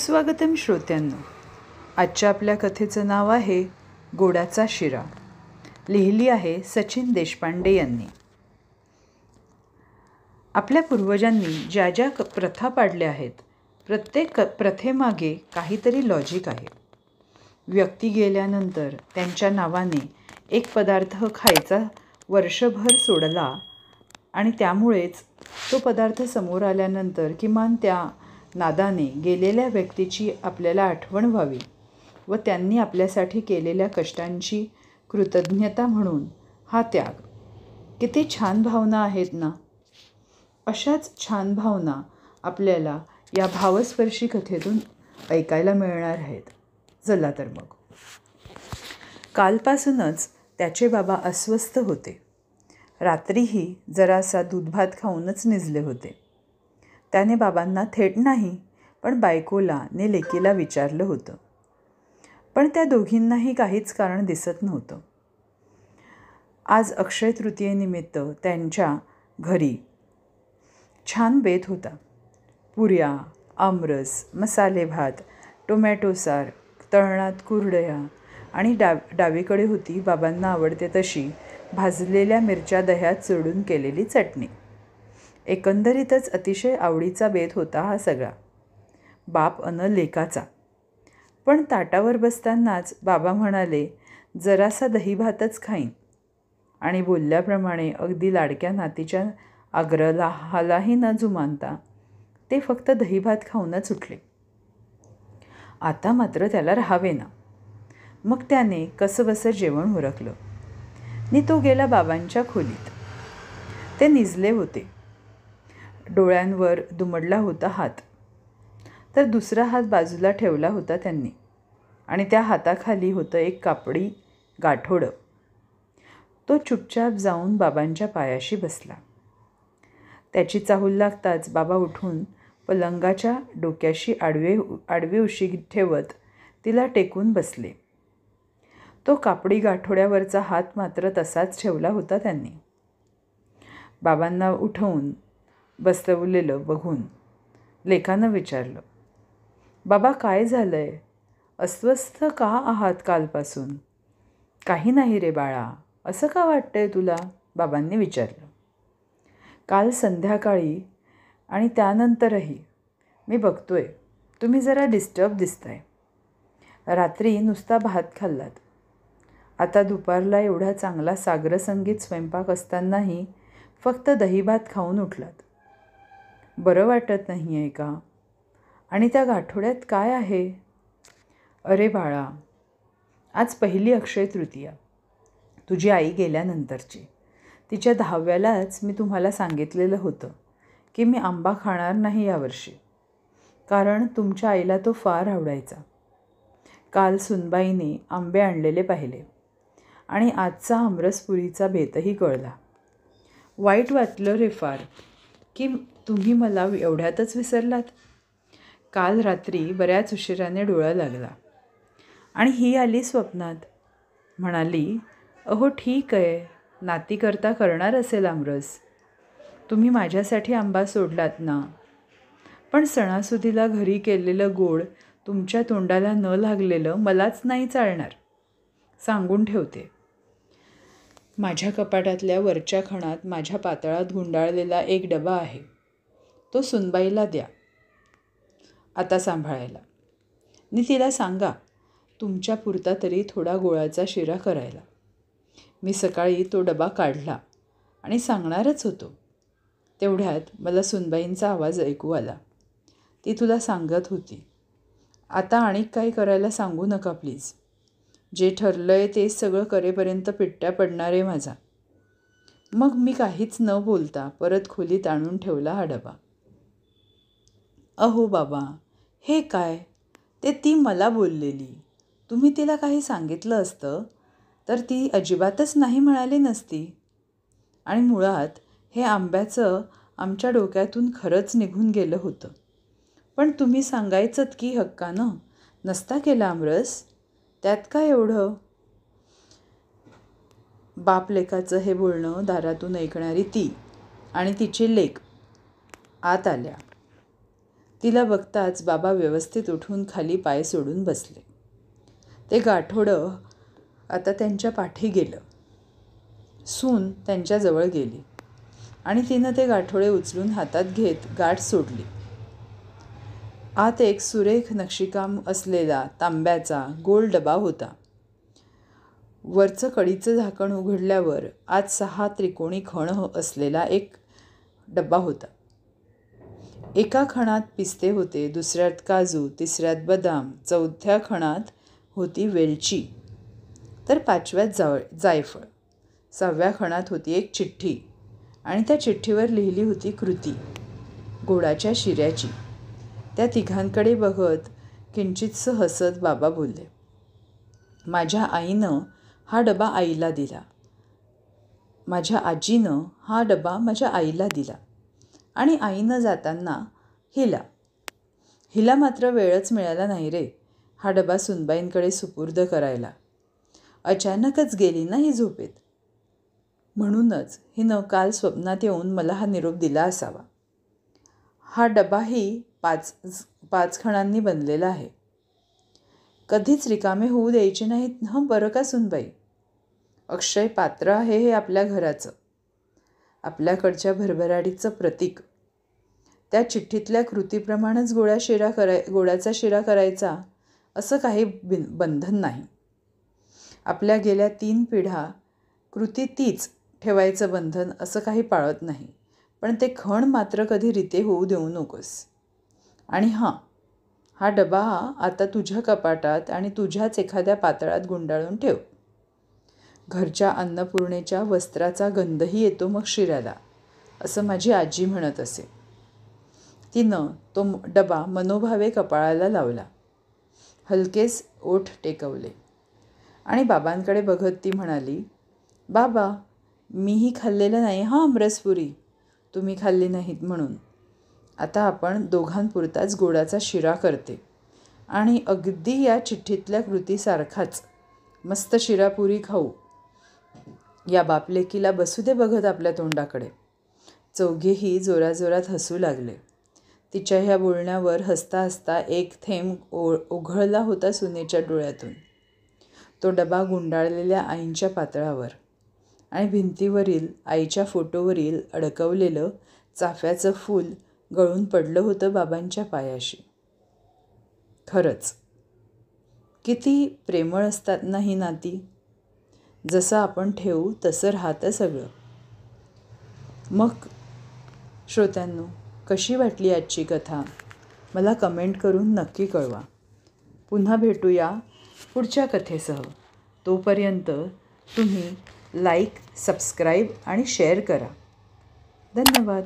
सुस्वागतम श्रोत्यांनो. आजच्या आपल्या कथेचं नाव आहे गोडाचा शिरा. लिहिली आहे सचिन देशपांडे यांनी. आपल्या पूर्वजांनी ज्या ज्या प्रथा पाडल्या आहेत, प्रत्येक प्रथेमागे काहीतरी लॉजिक आहे. व्यक्ती गेल्यानंतर त्यांच्या नावाने एक पदार्थ खायचा वर्षभर सोडला आणि त्यामुळेच तो पदार्थ समोर आल्यानंतर किमान त्या नादाने गेलेल्या व्यक्तीची आपल्याला आठवण व्हावी व त्यांनी आपल्यासाठी केलेल्या कष्टांची कृतज्ञता म्हणून हा त्याग. किती छान भावना आहेत ना. अशाच छान भावना आपल्याला या भावस्पर्शी कथेतून ऐकायला मिळणार आहेत. चला तर मग. कालपासूनच त्याचे बाबा अस्वस्थ होते. रात्रीही जरासा दूधभात खाऊनच निजले होते. त्याने बाबांना थेट नाही पण बायकोला ने लेकीला विचारलं होतं, पण त्या दोघींनाही काहीच कारण दिसत नव्हतं. आज अक्षय तृतीयेनिमित्त त्यांच्या घरी छान बेत होता. पुऱ्या, आमरस, मसाले भात, टोमॅटो सार, तळणात कुरडया आणि डावीकडे होती बाबांना आवडते तशी भाजलेल्या मिरच्या दह्यात चोडून केलेली चटणी. एकंदरीतच अतिशय आवडीचा बेत होता हा सगळा, बाप अन लेकाचा. पण ताटावर बसतानाच बाबा म्हणाले, जरासा दहीभातच खाईन, आणि बोलल्याप्रमाणे अगदी लाडक्या नातीच्या आग्रहालाही न जुमानता ते फक्त दहीभात खाऊनच उठले. आता मात्र त्याला राहावेना. मग त्याने कसंबसं जेवण उरकलं नि तो गेला बाबांच्या खोलीत. ते निजले होते. डोळ्यांवर दुमडला होता हात, तर दुसरा हात बाजूला ठेवला होता त्यांनी, आणि त्या हाताखाली होतं एक कापडी गाठोडं. तो चुपचाप जाऊन बाबांच्या पायाशी बसला. त्याची चाहूल लागताच बाबा उठून पलंगाच्या डोक्याशी आडवी उशी ठेवत तिला टेकून बसले. तो कापडी गाठोड्यावरचा हात मात्र तसाच ठेवला होता त्यांनी. बाबांना उठवून बसवलेलं बघून लेकानं विचारलं, बाबा काय झालंय? अस्वस्थ का आहात कालपासून? काही नाही रे बाळा, असं का वाटतंय तुला? बाबांनी विचारलं. काल संध्याकाळी आणि त्यानंतरही मी बघतोय तुम्ही जरा डिस्टर्ब दिसताय. रात्री नुसता भात खाल्लात. आता दुपारला एवढा चांगला साग्रसंगीत स्वयंपाक असतानाही फक्त दहीभात खाऊन उठलात. बरं वाटत नाही आहे का? आणि त्या गाठोड्यात काय आहे? अरे बाळा, आज पहिली अक्षय तृतीया, तुझी आई गेल्यानंतरची. तिच्या 10व्यालाच मी तुम्हाला सांगितलेलं होतं की मी आंबा खाणार नाही यावर्षी, कारण तुमच्या आईला तो फार आवडायचा. काल सुनबाईने आंबे आणलेले पाहिले आणि आजचा आमरसपुरीचा बेतही कळला. वाईट वाटलं रे फार की तुम्ही मला एवढ्यातच विसरलात. काल रात्री बऱ्याच उशिराने डोळा लागला आणि ही आली स्वप्नात. म्हणाली, अहो ठीक आहे, नातीकरता करणार असेल आमरस. तुम्ही माझ्यासाठी आंबा सोडलात ना, पण सणासुदीला घरी केलेलं गोड तुमच्या तोंडाला न लागलेलं मलाच नाही चालणार. सांगून ठेवते. माझ्या कपाटातल्या वरच्या खणात माझ्या पातळात गुंडाळलेला एक डबा आहे, तो सुनबाईला द्या आता सांभाळायला. नि तिला सांगा तुमच्या पुरता तरी थोडा गोळाचा शिरा करायला. मी सकाळी तो डबा काढला आणि सांगणारच होतो, तेवढ्यात मला सुनबाईंचा आवाज ऐकू आला. ती तुला सांगत होती, आता आणि काही करायला सांगू नका प्लीज. जे ठरलंय ते सगळं करेपर्यंत पिट्ट्या पडणार आहे माझा. मग मी काहीच न बोलता परत खोलीत आणून ठेवला हा डबा. अहो बाबा, हे काय? ते ती मला बोललेली. तुम्ही तिला काही सांगितलं असतं तर ती अजिबातच नाही म्हणाली नसती. आणि मुळात हे आंब्याचं आमच्या डोक्यातून खरंच निघून गेलं होतं. पण तुम्ही सांगायचंत की हक्कानं. नसता केला आमरस, त्यात काय एवढं? बाप लेकाचं हे बोलणं दारातून ऐकणारी ती आणि तिची लेक आत आल्या. तिला बघताच बाबा व्यवस्थित उठून खाली पाय सोडून बसले. ते गाठोडं आता त्यांच्या पाठी गेलं. सून त्यांच्याजवळ गेली आणि तिनं ते गाठोडे उचलून हातात घेत गाठ सोडली. आत एक सुरेख नक्षीकाम असलेला तांब्याचा गोल डबा होता. वरचं कडीचं झाकण उघडल्यावर आत 6 त्रिकोणी खण असलेला एक डबा होता. एका खणात पिस्ते होते, दुसऱ्यात काजू, तिसऱ्यात बदाम, चौथ्या खणात होती वेलची, तर 5व्यात जायफळ, 6व्या खणात होती एक चिठ्ठी आणि त्या चिठ्ठीवर लिहिली होती कृती, गोडाच्या शिऱ्याची. त्या तिघांकडे बघत किंचितसं हसत बाबा बोलले, माझ्या आईनं हा डबा आईला दिला, माझ्या आजीनं हा डबा माझ्या आईला दिला आणि आईनं जाताना हिला मात्र वेळच मिळाला नाही रे हा डबा सुनबाईंकडे सुपूर्द करायला. अचानकच गेली ना ही झोपेत, म्हणूनच हिनं काल स्वप्नात येऊन मला हा निरोप दिला असावा. हा डबाही 5 खणांनी बनलेला आहे. कधीच रिकामे होऊ द्यायचे नाहीत हं, बरं का सुनबाई. अक्षय पात्र आहे हे आपल्या घराचं, आपल्याकडच्या भरभराटीचं प्रतीक. त्या चिठ्ठीतल्या कृतीप्रमाणेच गोडाचा शिरा करायचा असं काही बंधन नाही. आपल्या गेल्या 3 पिढ्या कृती तीच ठेवायचं बंधन असं काही पाळत नाही. पण ते खण मात्र कधी रिते होऊ देऊ नकोस. आणि हा डबा आता तुझ्या कपाटात आणि तुझ्याच एखाद्या पातळात गुंडाळून ठेव. घरच्या अन्नपूर्णेच्या वस्त्राचा गंधही येतो मग शिऱ्याला, असं माझी आजी म्हणत असे. तिनं तो डबा मनोभावे कपाळाला लावला, हलकेच ओठ टेकवले आणि बाबांकडे बघत ती म्हणाली, बाबा मीही खाल्लेलं नाही आमरसपुरी, तुम्ही खाल्ली नाहीत म्हणून. आता आपण दोघांपुरताच गोडाचा शिरा करते आणि अगदी या चिठ्ठीतल्या कृतीसारखाच मस्त शिरापुरी खाऊ. या बापलेकीला बसू दे बघत आपल्या तोंडाकडे. चौघेही जोराजोरात हसू लागले. तिच्या ह्या बोलण्यावर हसता हसता एक थेंब ओघळला होता सुनेच्या डोळ्यातून. तो डबा गुंडाळलेल्या आईंच्या पातळावर आणि भिंतीवरील आईच्या फोटोवरील अडकवलेलं चाफ्याचं फूल गळून पडलं होतं बाबांच्या पायाशी. खरंच किती प्रेमळ असतात ना ही नाती. जसं आपण ठेवू तसं राहतं सगळं. मग श्रोत्यांनो, कशी वाटली आजची कथा मला कमेंट करून नक्की कळवा. पुन्हा भेटूया पुढच्या कथेसह. तोपर्यंत तुम्ही लाईक, सबस्क्राईब आणि शेअर करा. धन्यवाद.